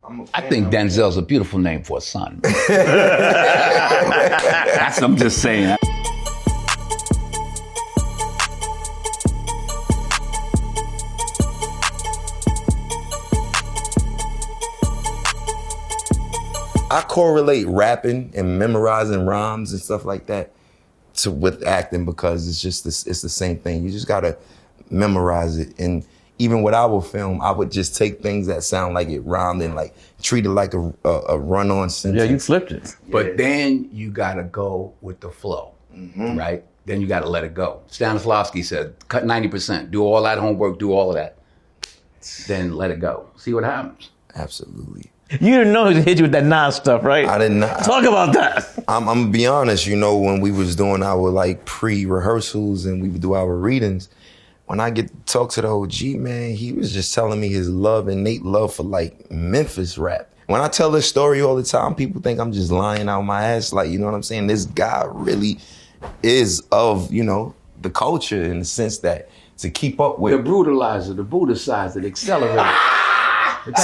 I think Denzel's a beautiful name for a son. That's what I'm just saying. I correlate rapping and memorizing rhymes and stuff like that with acting because it's just it's the same thing. You just gotta memorize it. And even with our film, I would just take things that sound like it rhymed and like treat it like a run-on sentence. Yeah, you flipped it. But then you gotta go with the flow, right? Then you gotta let it go. Stanislavski said, cut 90%, do all that homework, do all of that. Then let it go. See what happens. Absolutely. You didn't know he hit you with that Nas stuff, right? I did not. Talk about that. I'm gonna be honest, you know, when we was doing our like pre-rehearsals and we would do our readings, when I get to talk to the OG, man, he was just telling me his innate love for like Memphis rap. When I tell this story all the time, people think I'm just lying out my ass. Like, you know what I'm saying? This guy really is of, you know, the culture in the sense that to keep up with. The brutalizer, the Buddhicizer, the accelerator.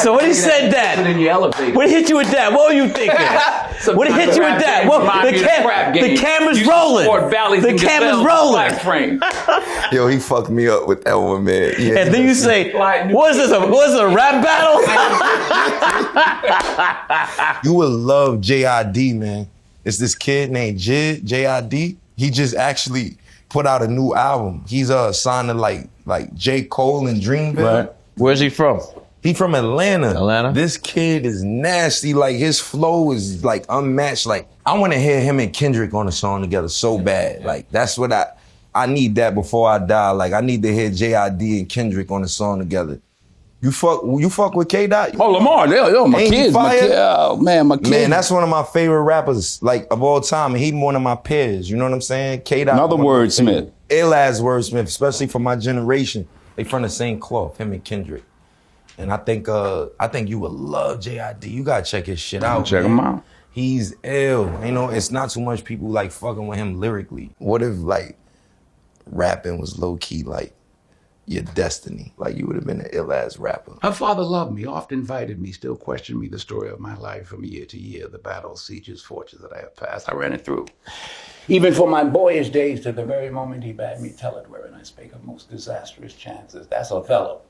So when he said that, Put in your elevator. when he hit you with that, what were you thinking? When he hit you with that, well, the camera's rolling. The camera's rolling. Yo, he fucked me up with that one, man. Yeah, And then you say, what is this, a rap battle? You would love J.I.D., man. It's this kid named J.I.D. He just actually put out a new album. He's signed to like J. Cole and Dreamville. Right. Where's he from? He from Atlanta. Atlanta? This kid is nasty. Like, his flow is, like, unmatched. Like, I want to hear him and Kendrick on a song together so bad. Like, that's what I need that before I die. Like, I need to hear J.I.D. and Kendrick on a song together. You fuck with K-Dot? Oh, Lamar, yo, my Ain't he kids. fire? Oh, man, my kids. Man, that's one of my favorite rappers, like, of all time. And he one of my peers. You know what I'm saying? K-Dot. Another wordsmith. Ill-ass wordsmith, especially for my generation. They from the same cloth, him and Kendrick. And I think you would love J.I.D. You gotta check his shit out. Check him out. He's ill. You know, it's not too much people like fucking with him lyrically. What if like rapping was low key like your destiny? Like you would have been an ill ass rapper. Her father loved me, often invited me, still questioned me the story of my life from year to year, the battles, sieges, fortunes that I have passed. I ran it through. Even for my boyish days, to the very moment he bade me tell it, wherein I spake of most disastrous chances. That's Othello.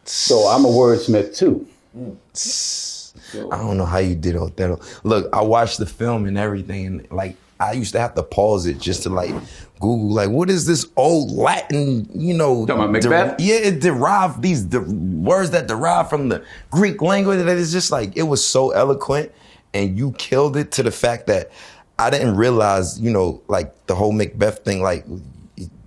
So I'm a wordsmith too. I don't know how you did Othello. Look, I watched the film and everything, and like I used to have to pause it just to like Google, like, what is this old Latin, you know? Talking about Macbeth? It derived the words that derive from the Greek language. That is just like, it was so eloquent, and you killed it to the fact that I didn't realize, you know, like the whole Macbeth thing, like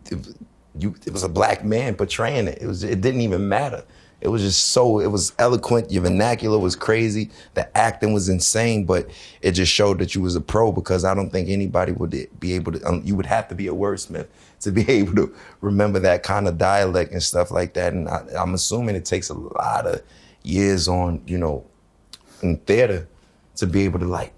it was a black man portraying it. It didn't even matter. It was just it was eloquent. Your vernacular was crazy. The acting was insane, but it just showed that you was a pro, because I don't think anybody would be able to, you would have to be a wordsmith to be able to remember that kind of dialect and stuff like that. And I'm assuming it takes a lot of years on, you know, in theater to be able to like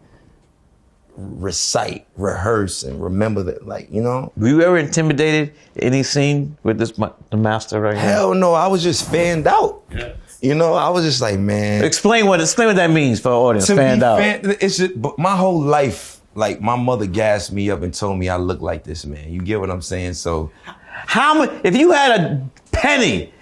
recite, rehearse, and remember that, like, you know. Were you ever intimidated in any scene with the master right now? Hell no, I was just fanned out. Yeah. You know, I was just like, man. Explain what that means for our audience, fanned out. It's just, my whole life, like, my mother gassed me up and told me I look like this, man. You get what I'm saying? So. If you had a penny,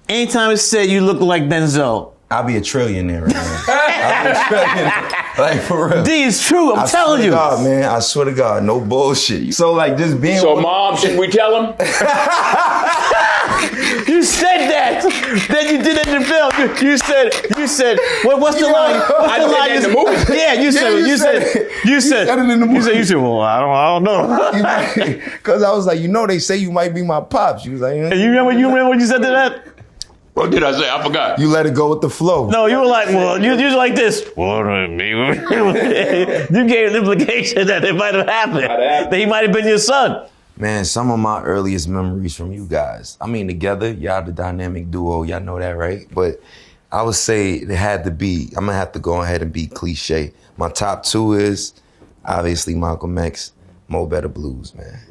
anytime it said you look like Denzel, I'll be a trillionaire, man. I'll be a trillionaire. Like, for real. D, it's true. I'm telling you. God, man, I swear to God, no bullshit. So, like, just being. So, Mom, should we tell him? You said that. Then you did it in the film. You said. What's the line? What's the line? In the movie. Yeah, you said. You said it in the movie. You said. Well, I don't know. Because I was like, you know, they say you might be my pops. You was like, You remember when you said that? What did I say? I forgot. You let it go with the flow. No, you were like, well, you was like this. Well, you gave an implication that it might have happened. That he might have been your son. Man, some of my earliest memories from you guys. I mean, together, y'all the dynamic duo. Y'all know that, right? But I would say it had to be, I'm going to have to go ahead and be cliche. My top two is, obviously, Malcolm X, Mo Better Blues, man.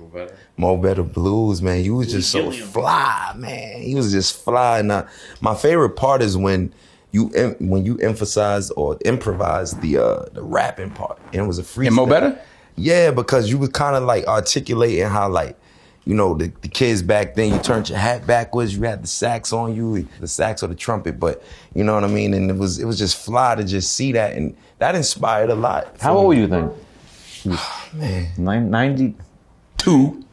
Mo Better Blues, man. You was just so fly, man. He was just fly. And my favorite part is when when you emphasize or improvise the rapping part, and it was a freestyle. And Mo Better? Yeah, because you was kind of like articulating how like, you know, the kids back then, you turned your hat backwards, you had the sax on you, the sax or the trumpet, but you know what I mean? And it was just fly to just see that, and that inspired a lot. How old were you then? Oh, man. 92?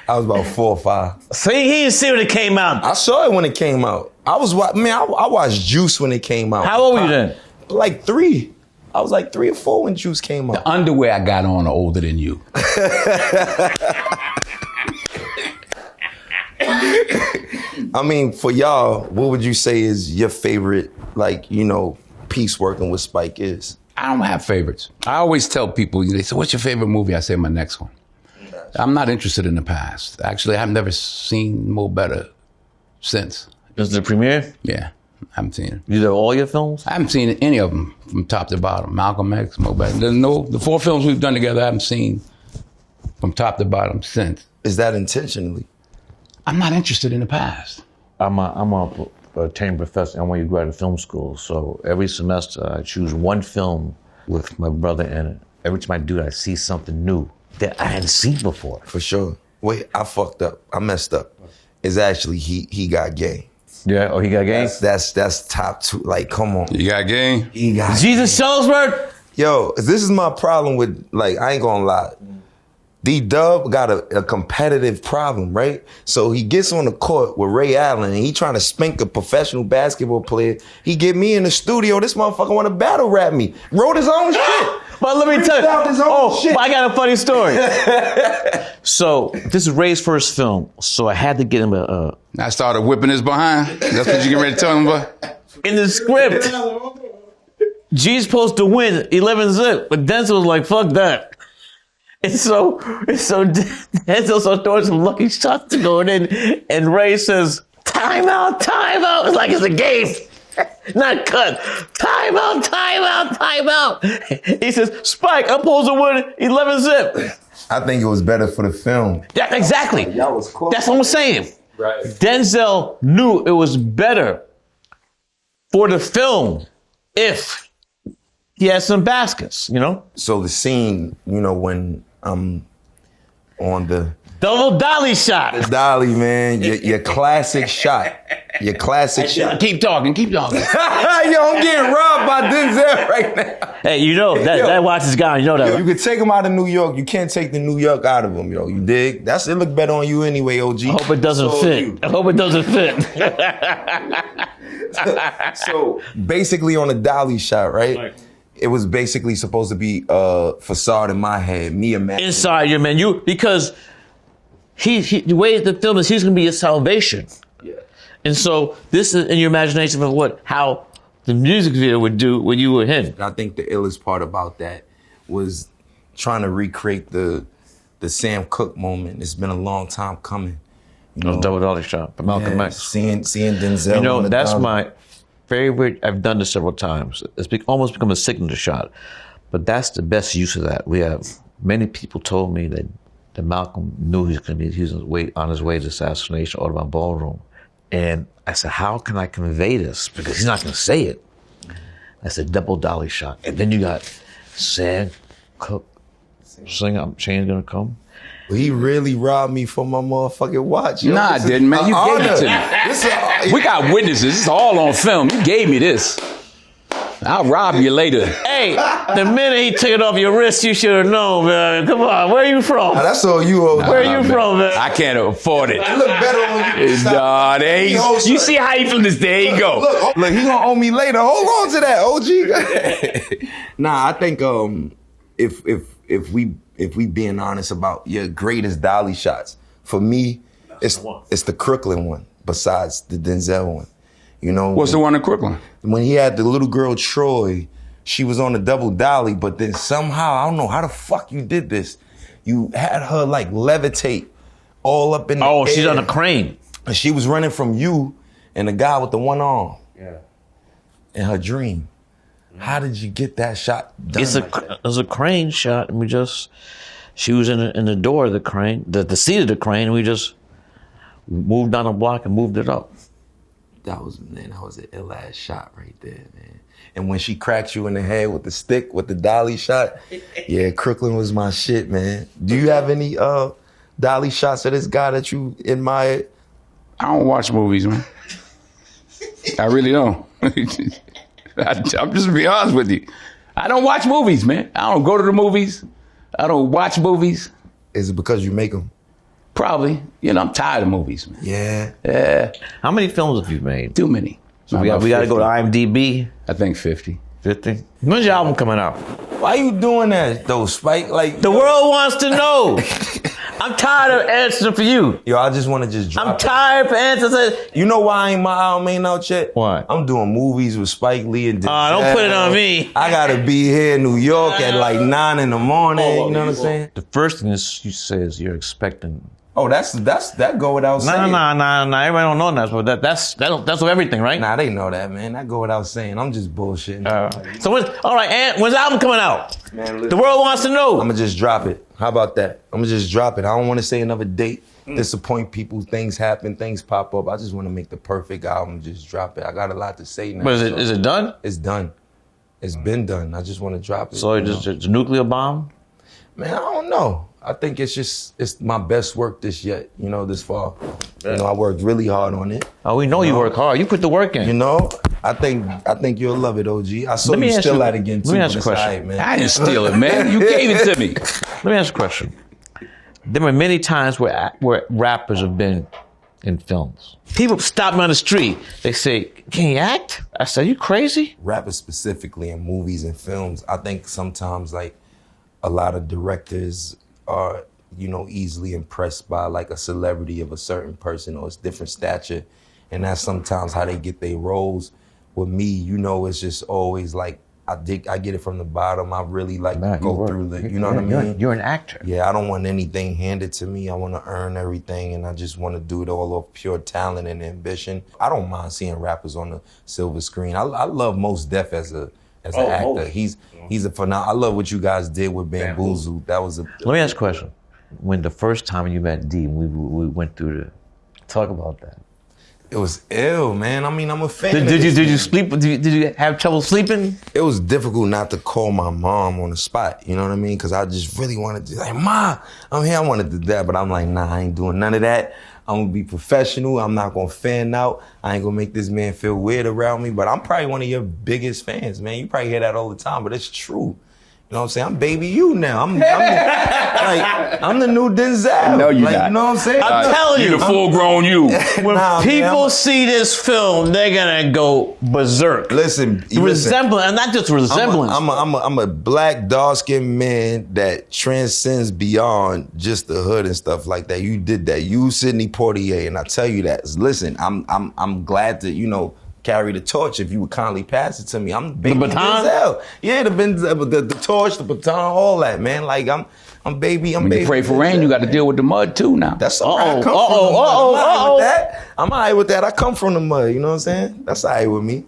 I was about 4 or 5. See, he didn't see when it came out. I saw it when it came out. I watched Juice when it came out. How old were you then? Like 3. I was like 3 or 4 when Juice came out. The underwear I got on are older than you. I mean, for y'all, what would you say is your favorite, like, you know, piece working with Spike is? I don't have favorites. I always tell people, they say, what's your favorite movie? I say my next one. I'm not interested in the past. Actually, I've never seen Mo Better since. This is the premiere? Yeah, I haven't seen it. You did all your films? I haven't seen any of them from top to bottom. Malcolm X, Mo Better. The 4 films we've done together, I haven't seen from top to bottom since. Is that intentionally? I'm not interested in the past. I'm a trained professor. I'm one of graduate film school. So every semester I choose one film with my brother in it. Every time I do that, I see something new that I hadn't seen before. For sure. Wait, I fucked up. I messed up. It's actually He Got Game. Yeah, oh, He Got Game? That's top 2. Like, come on. You got game? He got Jesus Shellsworth? Yo, this is my problem with, like, I ain't gonna lie. D-Dub got a competitive problem, right? So he gets on the court with Ray Allen and he trying to spank a professional basketball player. He get me in the studio. This motherfucker want to battle rap me. Wrote his own shit. But let me tell you, shit. I got a funny story. So this is Ray's first film, so I had to get him a I started whipping his behind. That's what you get ready to tell him about? in the script. G's supposed to win 11-zip, but Denzel was like, fuck that. And so Denzel started throwing some lucky shots going in, and Ray says, time out. It's like it's a game. Not cut. Time out. He says, Spike, I'm supposed to win 11-zip. I think it was better for the film. Yeah, exactly. That was close. That's what I'm saying. Right. Denzel knew it was better for the film if he had some baskets, you know? So the scene, you know, when I'm on the Double dolly shot. dolly, man, your classic shot. Your classic shot. Keep talking. Yo, I'm getting robbed by Denzel right now. Hey, you know, that watch is gone. You know that, You right? can take him out of New York. You can't take the New York out of him, yo. You dig? It look better on you anyway, OG. I hope it doesn't So fit. you. I hope it doesn't fit. So basically on a dolly shot, right? It was basically supposed to be a facade in my head. Me imagining. Inside your man, because he the way the film is, he's gonna be your salvation. Yeah. And so this is in your imagination of how the music video would do when you were him. I think the illest part about that was trying to recreate the Sam Cooke moment. It's been a long time coming. You know? Double dolly shot from Malcolm Yeah, X. seeing Denzel. You know, on the that's dolly. my favorite. I've done this several times. It's almost become a signature shot. But that's the best use of that. We have many people told me that Malcolm knew he was on his way to assassination or my ballroom. And I said, how can I convey this? Because he's not going to say it. I said, double dolly shot. And then you got Sam Cooke singing, Chain's Gonna Come. He really robbed me for my motherfucking watch. Yo. Nah, I This is didn't, man. You an gave it honor. to me. We got witnesses. It's all on film. You gave me this. I'll rob you later. Hey, the minute he took it off your wrist, you should have known, man. Come on, where are you from? That's all you, OG. Where are you from, man? I can't afford it. It look better on you. Nah, there you see how he from this? There you go. Look, he gonna owe me later. Hold on to that, OG. Nah, I think if we being honest about your greatest dolly shots, for me, it's the Crooklyn one. Besides the Denzel one, you know. What's the one in Crooklyn? When he had the little girl Troy, she was on the double dolly, but then somehow I don't know how the fuck you did this. You had her like levitate all up in the air. She's on a crane. And she was running from you and the guy with the one arm. Yeah. In her dream. How did you get that shot done? It was a crane shot, and she was in the door of the crane, the seat of the crane, and we just moved down a block and moved it up. That was an ill ass shot right there, man. And when she cracks you in the head with the stick, with the dolly shot, yeah, Crooklyn was my shit, man. Do you have any dolly shots of this guy that you admired? I don't watch movies, man. I really don't. I'm just gonna be honest with you. I don't watch movies, man. I don't go to the movies. I don't watch movies. Is it because you make them? Probably. You know, I'm tired of movies, man. Yeah. Yeah. How many films have you made? Too many. So we got to go to IMDb. I think 50. 50. When's your album coming out? Why you doing that though, Spike? Like The world wants to know. I'm tired of answering for you. Yo, I just want to just drop I'm tired of answering. You know why ain't my album ain't out yet? Why? I'm doing movies with Spike Lee and Denzel. Don't put it on me. I gotta be here in New York at like 9 in the morning. You know what I'm saying? The first thing is you say is you're expecting. Oh, that go without saying. No. Everybody don't know that, but that's with everything, right? Nah, they know that, man. That go without saying. I'm just bullshitting. All right, and when's the album coming out? Man, listen, The world wants to know. I'm gonna just drop it. How about that? I'm gonna just drop it. I don't want to say another date. Disappoint people. Things happen. Things pop up. I just want to make the perfect album. Just drop it. I got a lot to say now. But is it done? It's done. It's been done. I just want to drop it. So it's a nuclear bomb? Man, I don't know. I think it's my best work this far. You know, I worked really hard on it. Oh, we know you work hard. You put the work in. You know, I think you'll love it, OG. I saw you steal that again too. Let me ask you a but it's question. all right, man. I didn't steal it, man. You gave it to me. Let me ask you a question. There were many times where rappers have been in films. People stop me on the street. They say, "Can you act?" I said, "You crazy?" Rappers specifically in movies and films, I think sometimes like a lot of directors are, you know, easily impressed by like a celebrity of a certain person or a different stature. And that's sometimes how they get their roles. With me, you know, it's just always like, I get it from the bottom. I really like go through the, you know what I mean? You're an actor. Yeah, I don't want anything handed to me. I want to earn everything, and I just want to do it all off pure talent and ambition. I don't mind seeing rappers on the silver screen. I love Mos Def as an actor. He's a phenomenal. I love what you guys did with Bamboozled. That was a. Let me ask a question. When the first time you met D, we went through talk about that. It was ill, man. I mean, I'm a fan. Did you sleep? Did you have trouble sleeping? It was difficult not to call my mom on the spot. You know what I mean? Because I just really wanted to, like, Ma, I'm here. I wanted to do that, but I'm like, nah, I ain't doing none of that. I'm gonna be professional. I'm not gonna fan out. I ain't gonna make this man feel weird around me. But I'm probably one of your biggest fans, man. You probably hear that all the time, but it's true. You know what I'm saying? I'm baby you now. I'm the new Denzel. No, you're like, not. You know what I'm saying? I'm telling you. You're the full-grown you. When people see this film, they're gonna go berserk. Listen, Resemblance, and not just resemblance. I'm a black, dark-skinned man that transcends beyond just the hood and stuff like that. You did that. You, Sidney Poitier, and I tell you that. Listen, I'm glad to, you know, carry the torch if you would kindly pass it to me. I'm baby The baton? Denzel. Yeah, the torch, the baton, all that, man. Like I'm baby. When you pray for rain, you got to deal with the mud too now. That's all right. I come from the mud. I'm all right with that. I'm all right with that. I come from the mud. You know what I'm saying? That's all right with me.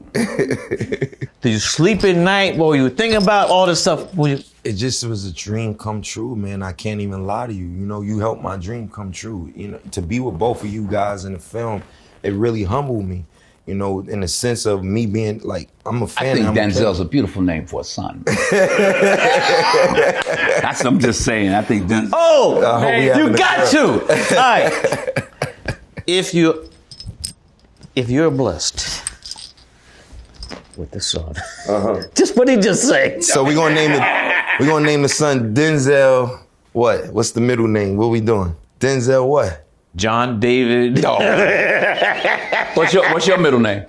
Did you sleep at night while you were thinking about all this stuff? It just was a dream come true, man. I can't even lie to you. You know, you helped my dream come true. You know, to be with both of you guys in the film, it really humbled me. You know, in the sense of me being like, I'm a fan. I think Denzel's a beautiful name for a son. I'm just saying. I think Denzel. Oh, man, you got to. All right. If you're blessed with the son, just what he just said. So we're gonna name the son Denzel. What? What's the middle name? What we doing? Denzel what? John David. No. What's your middle name?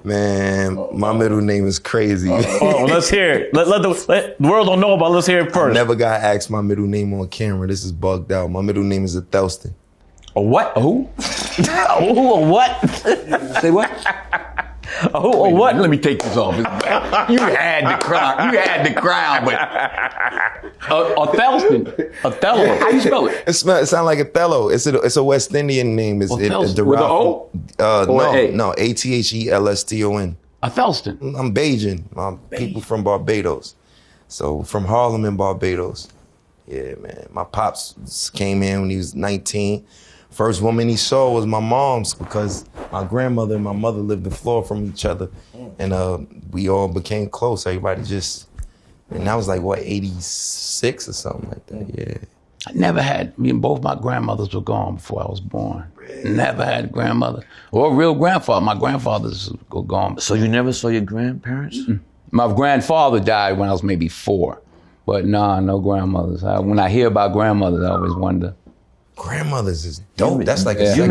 Man, my middle name is crazy. Oh, let's hear it. Let the world don't know about it. Let's hear it first. I never got asked my middle name on camera. This is bugged out. My middle name is Athelston. A what? A who? A what? Say what? A who? A what? Let me take this off. You had the crowd, but Athelston. Othello. How you spell it? It sounds like Othello. It's a West Indian name. It's with an O? No, Athelston. Athelston. I'm Bajan. People from Barbados. So from Harlem and Barbados. Yeah, man. My pops came in when he was 19 First woman he saw was my mom's, because my grandmother and my mother lived the floor from each other. And we all became close. Everybody just, and that was like, what, 86 or something like that, yeah. I never had, both my grandmothers were gone before I was born. Never had a grandmother or a real grandfather. My grandfathers were gone. So you never saw your grandparents? My grandfather died when I was maybe 4. But no grandmothers. When I hear about grandmothers, I always wonder. Grandmothers is dope. That's like You a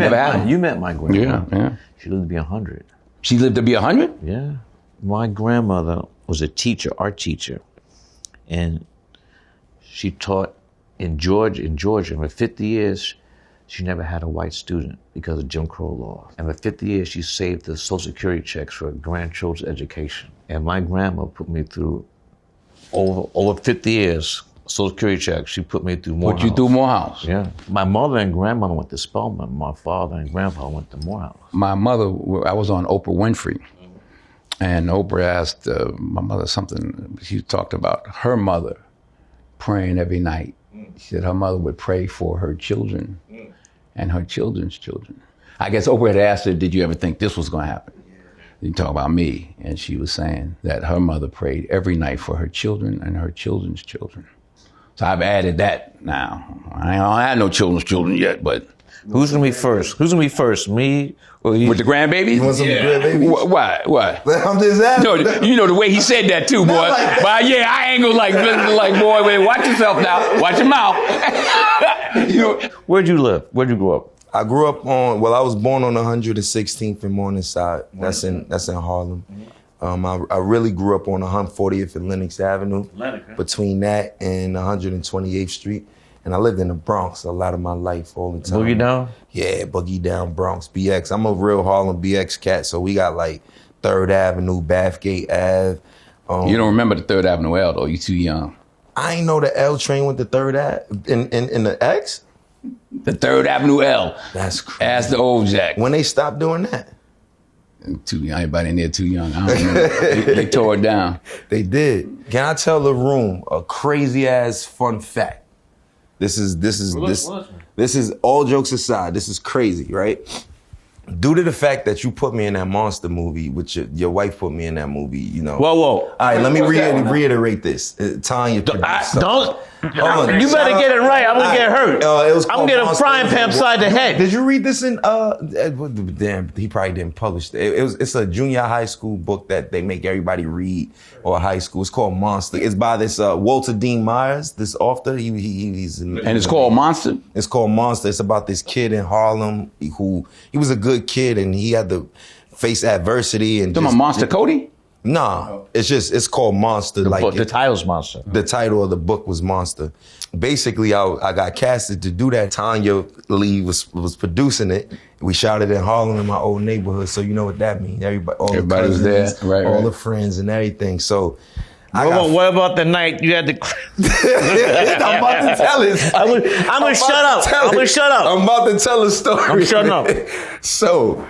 met my grandmother. Yeah. She lived to be 100. She lived to be 100? Yeah. My grandmother was a teacher, art teacher. And she taught in Georgia. For 50 years, she never had a white student because of Jim Crow law. And for 50 years, she saved the Social Security checks for grandchildren's education. And my grandma put me through over 50 years, Social Security checks. She put me through Morehouse. Put you through Morehouse? Yeah. My mother and grandmother went to Spelman. My father and grandpa went to Morehouse. My mother, I was on Oprah Winfrey. And Oprah asked my mother something. She talked about her mother praying every night. She said her mother would pray for her children and her children's children. I guess Oprah had asked her, did you ever think this was going to happen? You talk about me. And she was saying that her mother prayed every night for her children and her children's children. So I've added that now. I don't have no children's children yet, but. Who's going to be first? Who's going to be first, me or you? With the grandbabies? You want some grandbabies? Why? I'm just asking. No, you know the way he said that too, boy. Like but yeah, I ain't gonna like, boy, wait, watch yourself now. Watch your mouth. Where'd you live? Where'd you grow up? I grew up I was born on 116th and Morningside. That's in Harlem. I really grew up on 140th and Lenox Avenue. Between that and 128th Street. And I lived in the Bronx a lot of my life, all the time. Boogie Down? Yeah, Boogie Down, Bronx, BX. I'm a real Harlem BX cat, so we got like 3rd Avenue, Bathgate Ave. You don't remember the 3rd Avenue L, though. You too young. I ain't know the L train went to 3rd Ave in the X? The 3rd Avenue L. That's crazy. Ask the old Jack. When they stopped doing that? Too young. Everybody in there too young. I don't know. They tore it down. They did. Can I tell the room a crazy ass fun fact? This is all jokes aside. This is crazy, right? Due to the fact that you put me in that monster movie, which your wife put me in that movie, you know. Whoa. All right, let me reiterate this. Tanya produced Don't. Hold on. You better get it right. I'm gonna get hurt. It was I'm called gonna get a Monster frying pan upside the head. Did you read this in? Damn, he probably didn't publish it. It's a junior high school book that they make everybody read, or high school. It's called Monster. It's by this Walter Dean Myers, this author. He's And it's called Monster? It's called Monster. It's about this kid in Harlem who he was a good kid and he had to face adversity and. Talking about Monster Cody? Nah, it's called Monster. The title's Monster. The title of the book was Monster. Basically, I got casted to do that. Tanya Lee was producing it. We shot it in Harlem in my old neighborhood, so you know what that means. Everybody was there, right? All the friends and everything. So. What about the night you had to? I'm about to tell it. I'm gonna shut up. I'm gonna shut up. I'm about to tell a story. I'm shutting up. So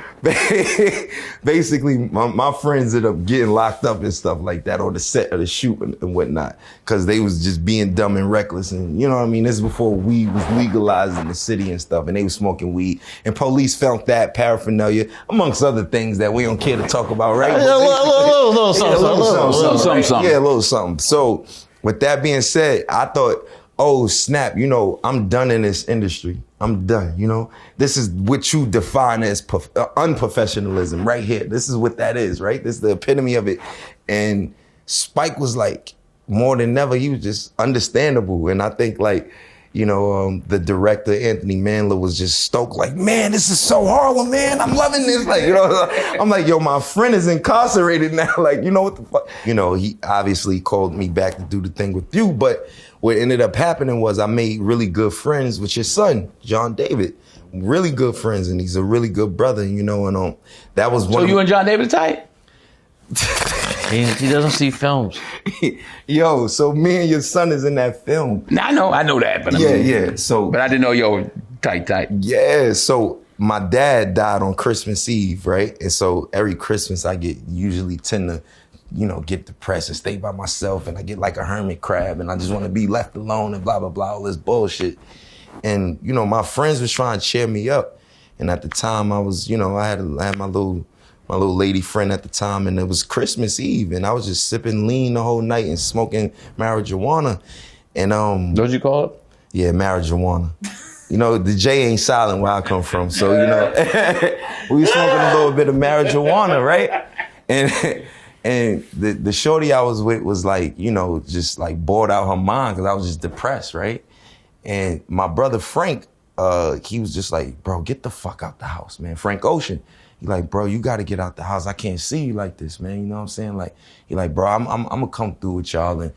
basically, my friends ended up getting locked up and stuff like that on the set of the shoot and whatnot, because they was just being dumb and reckless. And you know what I mean? This is before weed was legalized in the city and stuff, and they was smoking weed. And police found that paraphernalia, amongst other things that we don't care to talk about, right? A little something. Yeah, a little something. So with that being said, I thought, oh snap, you know, I'm done in this industry. I'm done, you know. This is what you define as unprofessionalism right here. This is what that is, right? This is the epitome of it. And Spike was like, more than ever, he was just understandable. And I think like, you know, the director, Anthony Mandler, was just stoked like, man, this is so Harlem, man. I'm loving this. Like, you know, I'm like, yo, my friend is incarcerated now. Like, you know what the fuck? You know, he obviously called me back to do the thing with you, but what ended up happening was I made really good friends with your son, John David. Really good friends, and he's a really good brother, you know, and that was one. So you and John David tight? He doesn't see films. Yo, so me and your son is in that film. I know that, but yeah. So, but I didn't know yo tight. Yeah, so my dad died on Christmas Eve, right? And so every Christmas I usually tend to, you know, get depressed and stay by myself, and I get like a hermit crab, and I just want to be left alone and blah blah blah, all this bullshit. And, you know, my friends was trying to cheer me up. And at the time I was, you know, I had my little lady friend at the time, and it was Christmas Eve, and I was just sipping lean the whole night and smoking marijuana. And What'd you call it? yeah, marijuana. You know, the J ain't silent where I come from. So, you know, we was smoking a little bit of marijuana, right? And the shorty I was with was like, you know, just like bored out her mind because I was just depressed, right? And my brother Frank, he was just like, bro, get the fuck out the house, man. Frank Ocean. He like, bro, you got to get out the house. I can't see you like this, man. You know what I'm saying? Like, he like, bro, I'm gonna come through with y'all.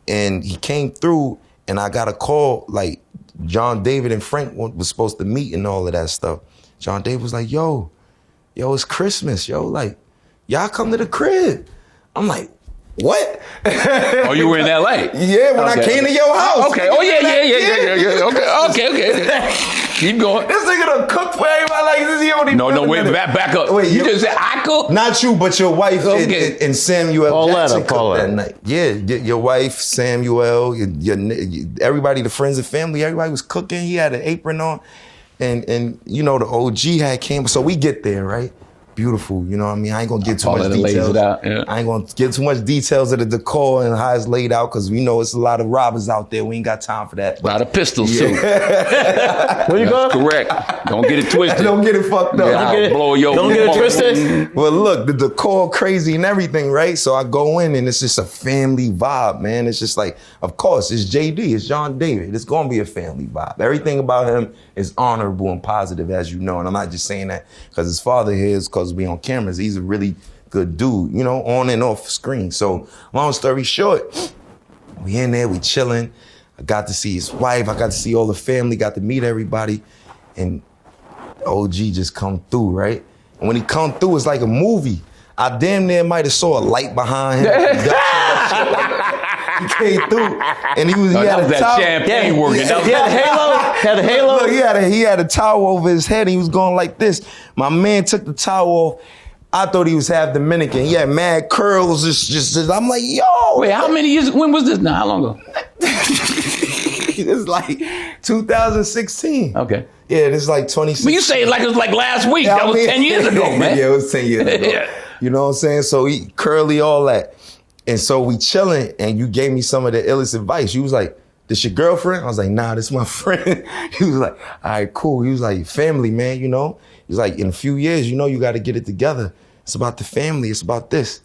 And he came through, and I got a call, like, John David and Frank was supposed to meet and all of that stuff. John David was like, yo, it's Christmas, yo. Like, y'all come to the crib. I'm like, what? Oh, you were in L.A.? Yeah, when I came to your house. Okay. Oh, yeah. Okay. Keep going. This nigga done cooked for everybody like this. He only No, wait, back up. Wait, you just said I cook? Not you, but your wife and Samuel Jackson cooked that night. Yeah, your wife, Samuel, everybody, the friends and family, everybody was cooking. He had an apron on. And you know, the OG had came. So we get there, right? Beautiful, you know what I mean? I ain't gonna get too much details. Yeah. I ain't gonna get too much details of the decor and how it's laid out, because we know it's a lot of robbers out there. We ain't got time for that. A lot of pistols, too. Where you going? Correct. Don't get it twisted. Don't get it fucked up. Don't get it twisted. Well, look, the decor crazy and everything, right? So I go in and it's just a family vibe, man. It's just like, of course, it's JD, it's John David. It's gonna be a family vibe. Everything about him is honorable and positive, as you know. And I'm not just saying that because his father here is because we on cameras. He's a really good dude, you know, on and off screen. So long story short, we in there, we chilling. I got to see his wife. I got to see all the family, got to meet everybody. And OG just come through, right? And when he come through, it's like a movie. I damn near might have saw a light behind him. He came through, and he had a towel. Champagne working. He had a halo. Look, he had a towel over his head. He was going like this. My man took the towel off. I thought he was half Dominican. He had mad curls. Just I'm like, yo. Wait, how many years? When was this now? How long ago? It's like 2016. Okay. Yeah, this is like 2016. But you say it like it was like last week. That was 10 years ago, man. Yeah, it was 10 years ago. Yeah. You know what I'm saying? So he curly, all that. And so we chilling, and you gave me some of the illest advice. You was like, this your girlfriend? I was like, nah, this my friend. He was like, all right, cool. He was like, family, man, you know? He's like, in a few years, you know, you got to get it together. It's about the family. It's about this,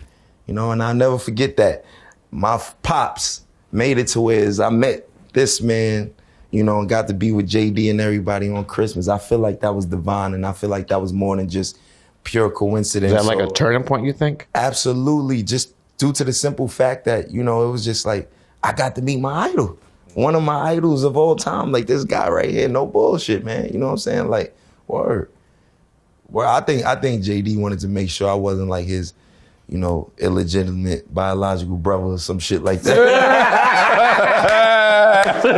you know? And I'll never forget that. My pops made it to where I met this man, you know, and got to be with JD and everybody on Christmas. I feel like that was divine, and I feel like that was more than just pure coincidence. Is that like a turning point, you think? Absolutely. Just due to the simple fact that, you know, it was just like, I got to meet my idol. One of my idols of all time, like this guy right here, no bullshit, man. You know what I'm saying? Like, word. Well, I think JD wanted to make sure I wasn't like his, you know, illegitimate biological brother or some shit like that.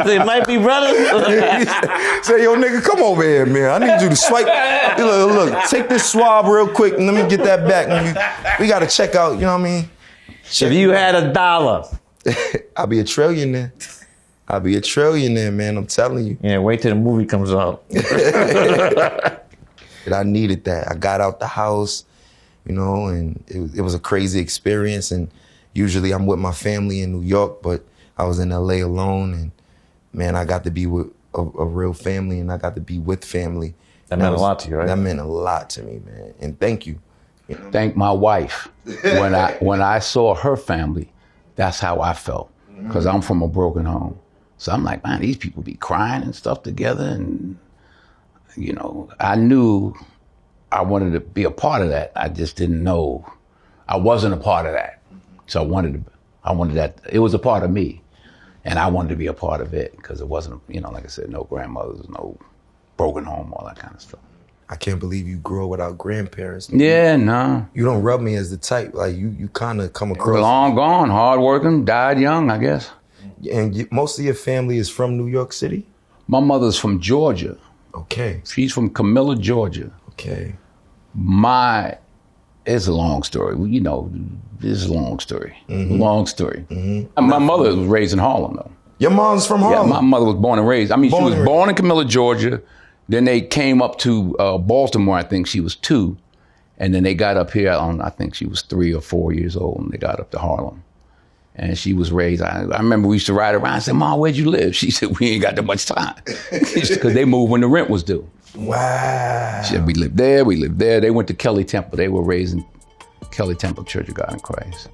They might be brothers. Say, yo, nigga, come over here, man. I need you to swipe. Look, take this swab real quick and let me get that back. We got to check out, you know what I mean? If you had $1. I'll be a trillionaire. I'll be a trillionaire, man. I'm telling you. Yeah, wait till the movie comes out. And I needed that. I got out the house, you know, and it was a crazy experience. And usually I'm with my family in New York, but I was in LA alone. And man, I got to be with a real family, and I got to be with family. That meant a lot to you, right? That meant a lot to me, man. And thank you. You know? Thank my wife. When I saw her family, that's how I felt. Because I'm from a broken home. So I'm like, man, these people be crying and stuff together. And, you know, I knew I wanted to be a part of that. I just didn't know I wasn't a part of that. So I wanted that. It was a part of me. And I wanted to be a part of it because it wasn't, you know, like I said, no grandmothers, no broken home, all that kind of stuff. I can't believe you grew up without grandparents. Yeah, no. You don't rub me as the type. Like, you kind of come across. Long gone, hardworking, died young, I guess. And most of your family is from New York City? My mother's from Georgia. Okay. She's from Camilla, Georgia. Okay. It's a long story. You know, it's a long story. Mm-hmm. Long story. Mm-hmm. My mother was raised in Harlem, though. Your mom's from Harlem? Yeah, my mother was born and raised. I mean, she was born in Camilla, Georgia. Then they came up to Baltimore, I think she was 2. And then they got up here I think she was 3 or 4 years old, and they got up to Harlem. And she was raised, I remember we used to ride around and say, Mom, where'd you live? She said, we ain't got that much time. Because they moved when the rent was due. Wow. She said, we lived there. They went to Kelly Temple. They were raised in Kelly Temple Church of God in Christ.